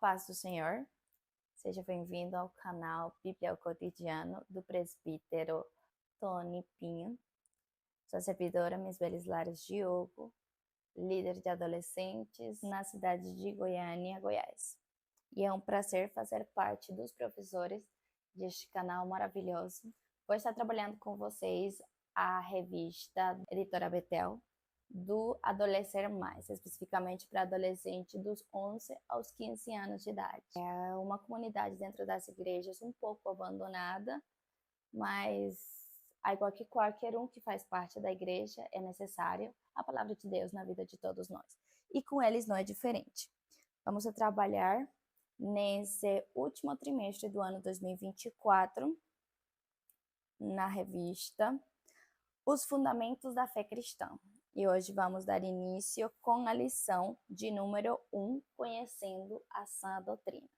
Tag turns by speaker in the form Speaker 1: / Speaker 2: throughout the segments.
Speaker 1: paz do Senhor, seja bem-vindo ao canal Bíblia ao Cotidiano do presbítero Tony Pinho. Sou servidora Miss Belis Lares Diogo, líder de adolescentes na cidade de Goiânia, Goiás. E é um prazer fazer parte dos professores deste canal maravilhoso. Vou estar trabalhando com vocês a revista Editora Betel, do Adolescer Mais, especificamente para adolescente dos 11 aos 15 anos de idade. É uma comunidade dentro das igrejas um pouco abandonada, mas igual que qualquer um que faz parte da igreja, é necessário a palavra de Deus na vida de todos nós. E com eles não é diferente. Vamos trabalhar nesse último trimestre do ano 2024, na revista Os Fundamentos da Fé Cristã. E hoje vamos dar início com a lição de número 1, Conhecendo a Sã Doutrina.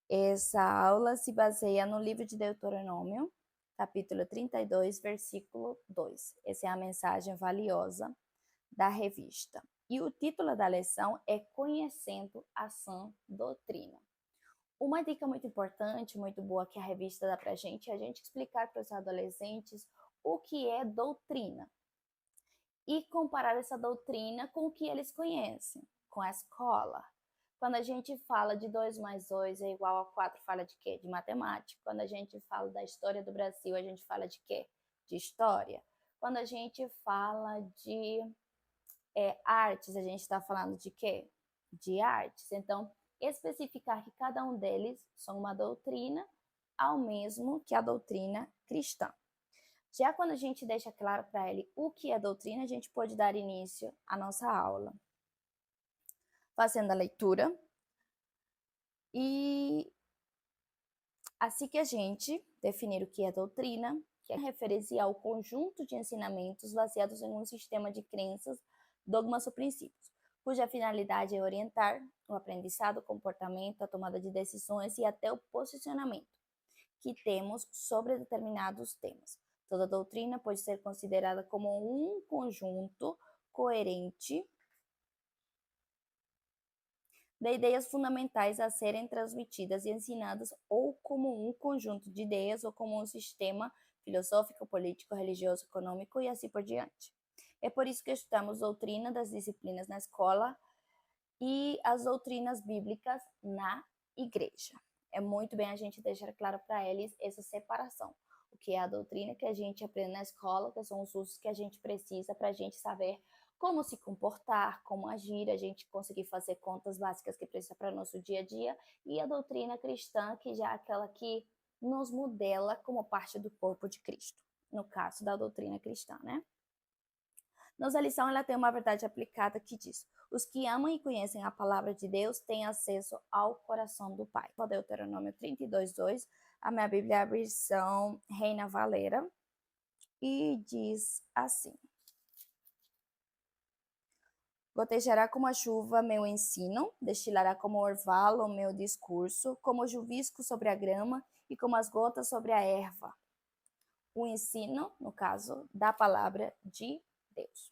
Speaker 1: Essa aula se baseia no livro de Deuteronômio, capítulo 32, versículo 2. Essa é a mensagem valiosa da revista. E o título da lição é Conhecendo a Sã Doutrina. Uma dica muito importante, muito boa que a revista dá pra gente, é a gente explicar para os adolescentes o que é doutrina. E comparar essa doutrina com o que eles conhecem, com a escola. Quando a gente fala de 2 mais 2 é igual a 4, fala de quê? De matemática. Quando a gente fala da história do Brasil, a gente fala de quê? De história. Quando a gente fala de artes, a gente está falando de quê? De artes. Então, especificar que cada um deles são uma doutrina, ao mesmo que a doutrina cristã. Já quando a gente deixa claro para ele o que é doutrina, a gente pode dar início à nossa aula. Fazendo a leitura. E assim que a gente definir o que é doutrina, que é referência ao conjunto de ensinamentos baseados em um sistema de crenças, dogmas ou princípios, cuja finalidade é orientar o aprendizado, o comportamento, a tomada de decisões e até o posicionamento que temos sobre determinados temas. Toda doutrina pode ser considerada como um conjunto coerente de ideias fundamentais a serem transmitidas e ensinadas, ou como um conjunto de ideias, ou como um sistema filosófico, político, religioso, econômico e assim por diante. É por isso que estudamos doutrina das disciplinas na escola e as doutrinas bíblicas na igreja. É muito bem a gente deixar claro para eles essa separação. O que é a doutrina que a gente aprende na escola, que são os usos que a gente precisa para a gente saber como se comportar, como agir, a gente conseguir fazer contas básicas que precisa para o nosso dia a dia, e a doutrina cristã, que já é aquela que nos modela como parte do corpo de Cristo, no caso da doutrina cristã, né? Nossa lição ela tem uma verdade aplicada que diz: os que amam e conhecem a palavra de Deus têm acesso ao coração do Pai. Deuteronômio 32:2, a minha Bíblia é a versão Reina Valera, e diz assim: gotejará como a chuva meu ensino, destilará como orvalho o meu discurso, como o chuvisco sobre a grama e como as gotas sobre a erva. O ensino, no caso, da palavra de Deus.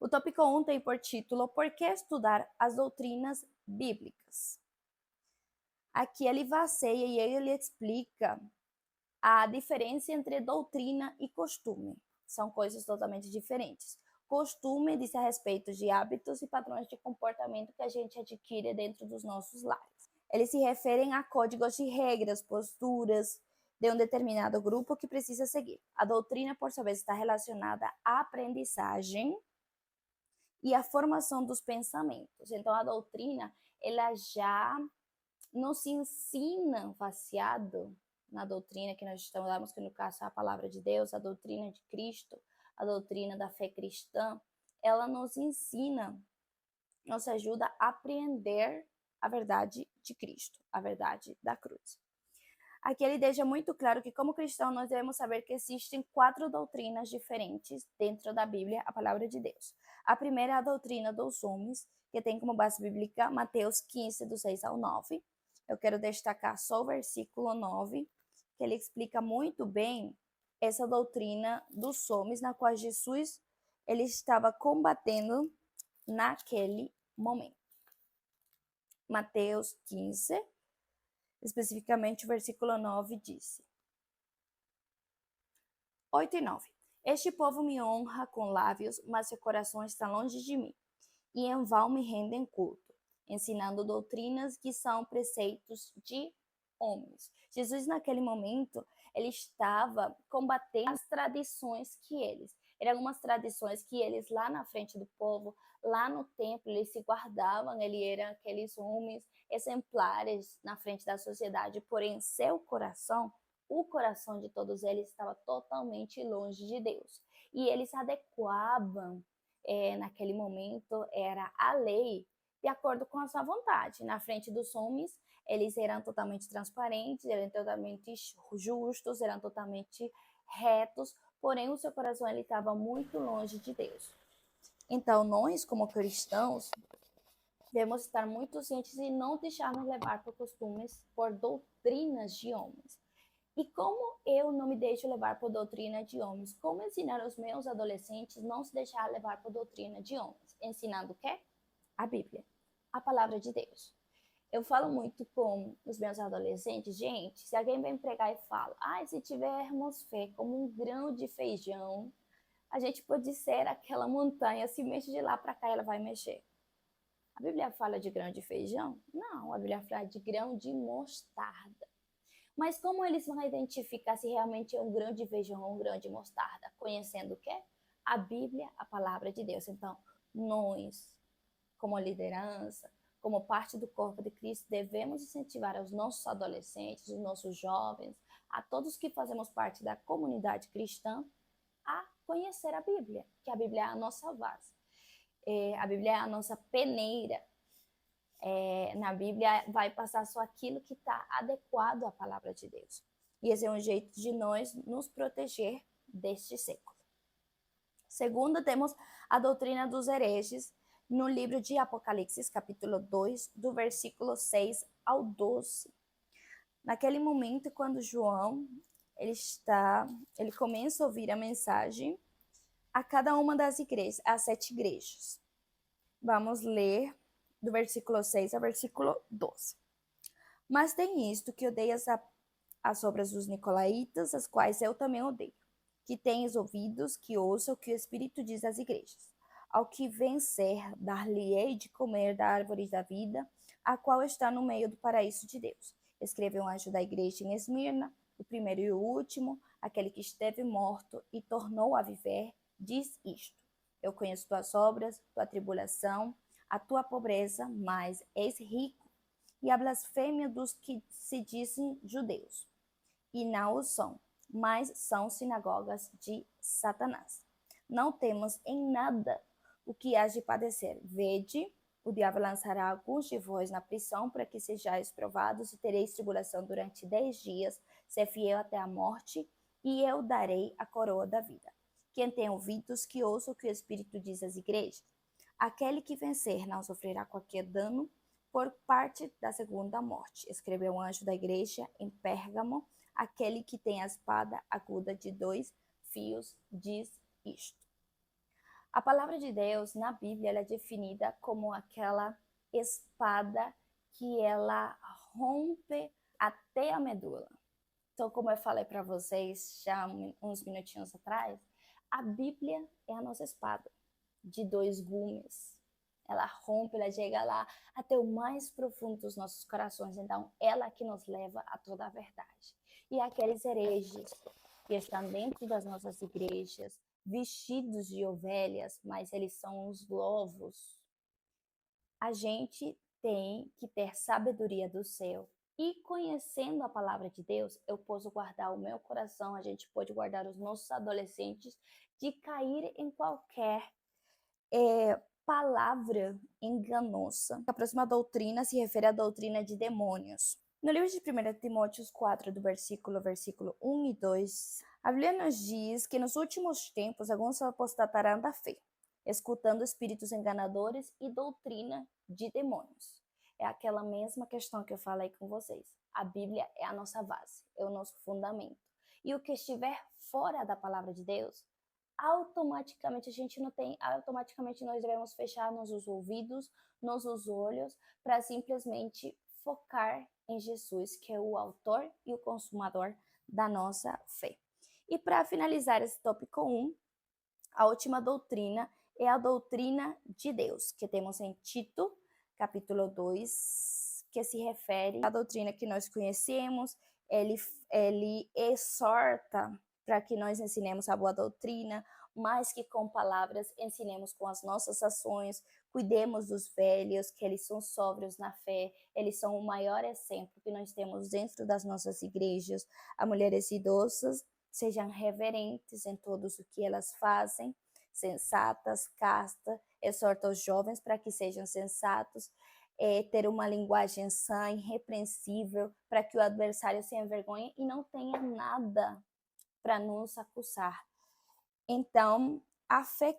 Speaker 1: O tópico 1 tem por título Por que estudar as doutrinas bíblicas? Aqui ele vasseia e ele explica a diferença entre doutrina e costume. São coisas totalmente diferentes. Costume diz a respeito de hábitos e padrões de comportamento que a gente adquire dentro dos nossos lares. Eles se referem a códigos de regras, posturas de um determinado grupo que precisa seguir. A doutrina, por sua vez, está relacionada à aprendizagem e a formação dos pensamentos. Então, a doutrina, ela já nos ensina, baseado na doutrina que nós estudamos, que no caso é a palavra de Deus, a doutrina de Cristo, a doutrina da fé cristã, ela nos ensina, nos ajuda a apreender a verdade de Cristo, a verdade da cruz. Aqui ele deixa muito claro que, como cristão, nós devemos saber que existem 4 doutrinas diferentes dentro da Bíblia, a palavra de Deus. A primeira é a doutrina dos homens, que tem como base bíblica Mateus 15, do 6 ao 9. Eu quero destacar só o versículo 9, que ele explica muito bem essa doutrina dos homens, na qual Jesus ele estava combatendo naquele momento. Mateus 15, especificamente o versículo 9 diz: 8 e 9. Este povo me honra com lábios, mas seu coração está longe de mim, e em vão me rendem culto, ensinando doutrinas que são preceitos de homens. Jesus, naquele momento, ele estava combatendo as tradições eram algumas tradições que eles lá na frente do povo, lá no templo, eles se guardavam, ele eram aqueles homens exemplares na frente da sociedade, porém seu coração, o coração de todos eles estava totalmente longe de Deus. E eles adequavam, naquele momento, era a lei de acordo com a sua vontade. Na frente dos homens, eles eram totalmente transparentes, eram totalmente justos, eram totalmente retos, porém o seu coração ele estava muito longe de Deus. Então, nós, como cristãos, devemos estar muito cientes e não deixar-nos levar por costumes, por doutrinas de homens. E como eu não me deixo levar por doutrina de homens? Como ensinar aos meus adolescentes não se deixar levar por doutrina de homens? Ensinando o quê? A Bíblia, a palavra de Deus. Eu falo muito com os meus adolescentes, gente, se alguém vem pregar e fala, se tivermos fé como um grão de feijão, a gente pode ser aquela montanha, se mexe de lá para cá, ela vai mexer. A Bíblia fala de grão de feijão? Não, a Bíblia fala de grão de mostarda. Mas como eles vão identificar se realmente é um grão de feijão ou um grão de mostarda? Conhecendo o quê? A Bíblia, a palavra de Deus. Então, nós, como liderança, como parte do corpo de Cristo, devemos incentivar os nossos adolescentes, os nossos jovens, a todos que fazemos parte da comunidade cristã, a conhecer a Bíblia, que a Bíblia é a nossa base. A Bíblia é a nossa peneira. Na Bíblia vai passar só aquilo que está adequado à palavra de Deus. E esse é um jeito de nós nos proteger deste século. Segundo, temos a doutrina dos hereges no livro de Apocalipse, capítulo 2, do versículo 6 ao 12. Naquele momento, quando João ele começa a ouvir a mensagem a cada uma das igrejas, as 7 igrejas. Vamos ler do versículo 6 ao versículo 12. Mas tem isto que odeias as obras dos nicolaítas, as quais eu também odeio. Que tens ouvidos, que ouça o que o Espírito diz às igrejas. Ao que vencer, dar-lhe-ei de comer da árvore da vida, a qual está no meio do paraíso de Deus. Escreveu um anjo da igreja em Esmirna, o primeiro e o último, aquele que esteve morto e tornou a viver, diz isto: eu conheço tuas obras, tua tribulação, a tua pobreza, mas és rico, e a blasfêmia dos que se dizem judeus, e não o são, mas são sinagogas de Satanás. Não temos em nada o que hás de padecer. Vede, o diabo lançará alguns de vós na prisão para que sejais provados e tereis tribulação durante 10 dias, ser fiel até a morte, e eu darei a coroa da vida. Quem tem ouvidos, que ouça o que o Espírito diz às igrejas. Aquele que vencer não sofrerá qualquer dano por parte da segunda morte. Escreveu um anjo da igreja em Pérgamo, aquele que tem a espada aguda de 2 fios diz isto. A palavra de Deus na Bíblia ela é definida como aquela espada que ela rompe até a medula. Então, como eu falei para vocês já uns minutinhos atrás, a Bíblia é a nossa espada de 2 gumes. Ela rompe, ela chega lá até o mais profundo dos nossos corações. Então, ela que nos leva a toda a verdade. E aqueles hereges que estão dentro das nossas igrejas, vestidos de ovelhas, mas eles são os lobos. A gente tem que ter sabedoria do céu. E conhecendo a palavra de Deus, eu posso guardar o meu coração, a gente pode guardar os nossos adolescentes de cair em qualquer palavra enganosa. A próxima doutrina se refere à doutrina de demônios. No livro de 1 Timóteo 4, do versículo 1 e 2, a Bíblia nos diz que nos últimos tempos alguns apostatarão da fé, escutando espíritos enganadores e doutrina de demônios. É aquela mesma questão que eu falei com vocês. A Bíblia é a nossa base, é o nosso fundamento. E o que estiver fora da palavra de Deus automaticamente nós devemos fechar nossos ouvidos, nossos olhos, para simplesmente focar em Jesus, que é o autor e o consumador da nossa fé. E para finalizar esse tópico 1, a última doutrina é a doutrina de Deus, que temos em Tito, capítulo 2, que se refere à doutrina que nós conhecemos. Ele exorta para que nós ensinemos a boa doutrina, mais que com palavras, ensinemos com as nossas ações, cuidemos dos velhos, que eles são sóbrios na fé, eles são o maior exemplo que nós temos dentro das nossas igrejas. As mulheres idosas sejam reverentes em tudo o que elas fazem, sensatas, castas, exorta os jovens para que sejam sensatos, ter uma linguagem sã, irrepreensível, para que o adversário se envergonhe e não tenha nada para nos acusar. Então, a fé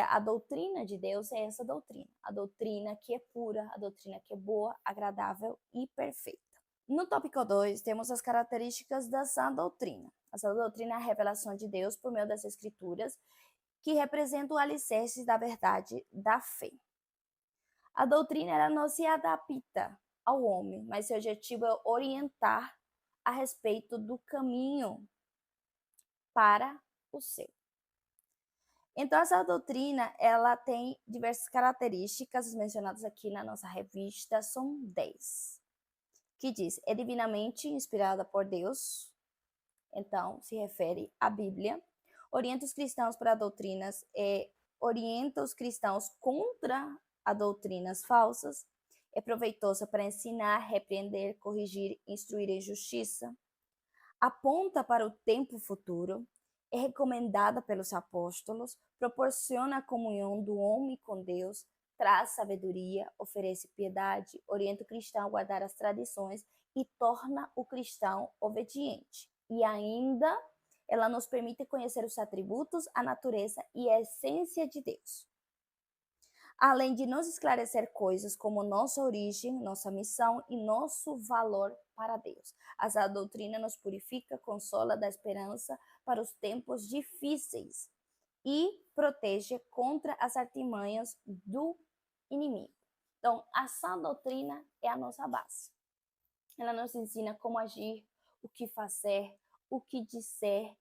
Speaker 1: a doutrina de Deus é essa doutrina, a doutrina que é pura, a doutrina que é boa, agradável e perfeita. No tópico 2, temos as características da sã doutrina. A sã doutrina é a revelação de Deus por meio das Escrituras, que representa o alicerce da verdade da fé. A doutrina ela não se adapta ao homem, mas seu objetivo é orientar a respeito do caminho para o céu. Então, essa doutrina ela tem diversas características mencionadas aqui na nossa revista, são 10, que diz, é divinamente inspirada por Deus, então se refere à Bíblia, orienta os cristãos para doutrinas, orienta os cristãos contra as doutrinas falsas, é proveitosa para ensinar, repreender, corrigir, instruir em justiça, aponta para o tempo futuro, é recomendada pelos apóstolos, proporciona a comunhão do homem com Deus, traz sabedoria, oferece piedade, orienta o cristão a guardar as tradições e torna o cristão obediente. E ainda, ela nos permite conhecer os atributos, a natureza e a essência de Deus. Além de nos esclarecer coisas como nossa origem, nossa missão e nosso valor para Deus. Essa doutrina nos purifica, consola, dá esperança para os tempos difíceis e protege contra as artimanhas do inimigo. Então, a sã doutrina é a nossa base. Ela nos ensina como agir, o que fazer, o que dizer,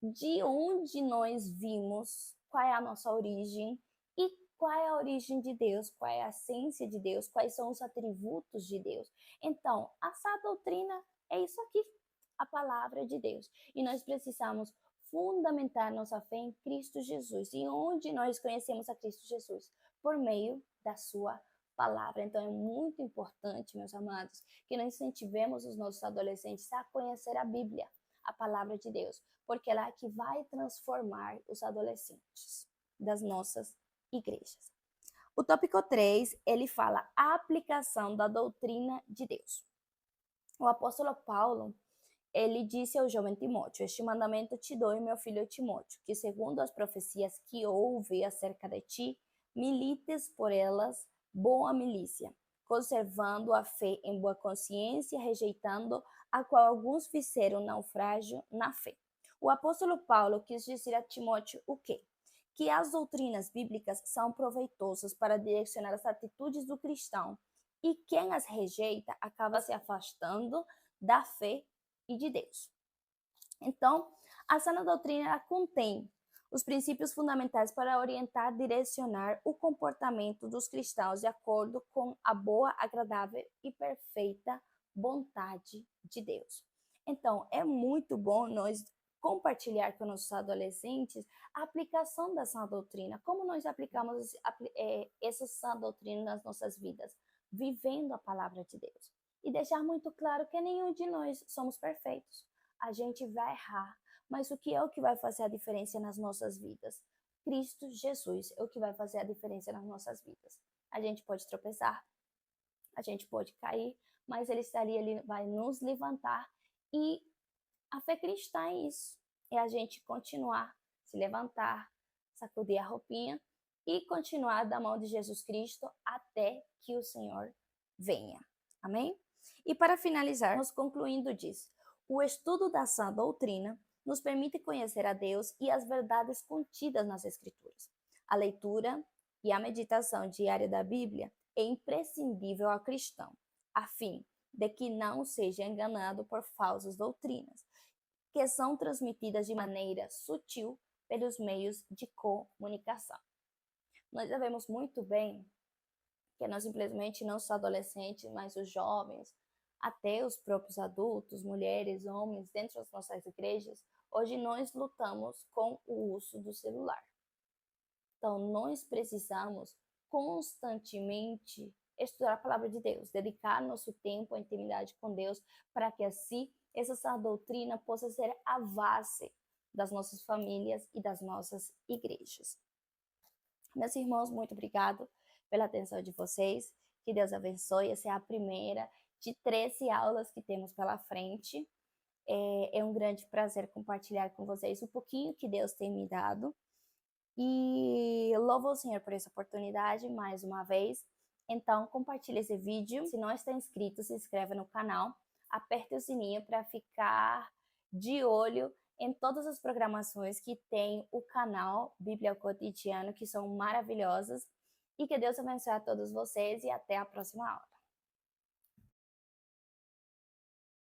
Speaker 1: de onde nós vimos, qual é a nossa origem e qual é a origem de Deus, qual é a essência de Deus, quais são os atributos de Deus. Então, a sã doutrina é isso aqui, a palavra de Deus. E nós precisamos fundamentar nossa fé em Cristo Jesus. E onde nós conhecemos a Cristo Jesus? Por meio da sua palavra. Então, é muito importante, meus amados, que nós incentivemos os nossos adolescentes a conhecer a Bíblia, a palavra de Deus, porque ela é que vai transformar os adolescentes das nossas igrejas. O tópico 3, ele fala a aplicação da doutrina de Deus. O apóstolo Paulo, ele disse ao jovem Timóteo, este mandamento te dou, meu filho Timóteo, que segundo as profecias que houve acerca de ti, milites por elas boa milícia, conservando a fé em boa consciência, rejeitando a qual alguns fizeram naufrágio na fé. O apóstolo Paulo quis dizer a Timóteo o quê? Que as doutrinas bíblicas são proveitosas para direcionar as atitudes do cristão e quem as rejeita acaba se afastando da fé e de Deus. Então, a sã doutrina ela contém os princípios fundamentais para orientar, direcionar o comportamento dos cristãos de acordo com a boa, agradável e perfeita vontade de Deus. Então, é muito bom nós compartilhar com nossos adolescentes a aplicação da sã doutrina, como nós aplicamos essa sã doutrina nas nossas vidas, vivendo a palavra de Deus. E deixar muito claro que nenhum de nós somos perfeitos. A gente vai errar, mas o que é o que vai fazer a diferença nas nossas vidas? Cristo Jesus é o que vai fazer a diferença nas nossas vidas. A gente pode tropeçar, a gente pode cair, mas ele está ali, ele vai nos levantar. E a fé cristã é isso, é a gente continuar, se levantar, sacudir a roupinha e continuar da mão de Jesus Cristo até que o Senhor venha. Amém? E para finalizar, nos concluindo diz, o estudo da sã doutrina nos permite conhecer a Deus e as verdades contidas nas Escrituras. A leitura e a meditação diária da Bíblia é imprescindível ao cristão, a fim de que não seja enganado por falsas doutrinas, que são transmitidas de maneira sutil pelos meios de comunicação. Nós sabemos muito bem que não simplesmente não só adolescentes, mas os jovens, até os próprios adultos, mulheres, homens, dentro das nossas igrejas, hoje nós lutamos com o uso do celular. Então, nós precisamos constantemente estudar a palavra de Deus, dedicar nosso tempo à intimidade com Deus, para que assim essa doutrina possa ser a base das nossas famílias e das nossas igrejas. Meus irmãos, muito obrigado pela atenção de vocês. Que Deus abençoe. Essa é a primeira de 13 aulas que temos pela frente. É um grande prazer compartilhar com vocês um pouquinho que Deus tem me dado. E louvo o Senhor por essa oportunidade mais uma vez. Então, compartilhe esse vídeo. Se não está inscrito, se inscreva no canal. Aperte o sininho para ficar de olho em todas as programações que tem o canal Bíblia Cotidiano, que são maravilhosas. E que Deus abençoe a todos vocês e até a próxima aula.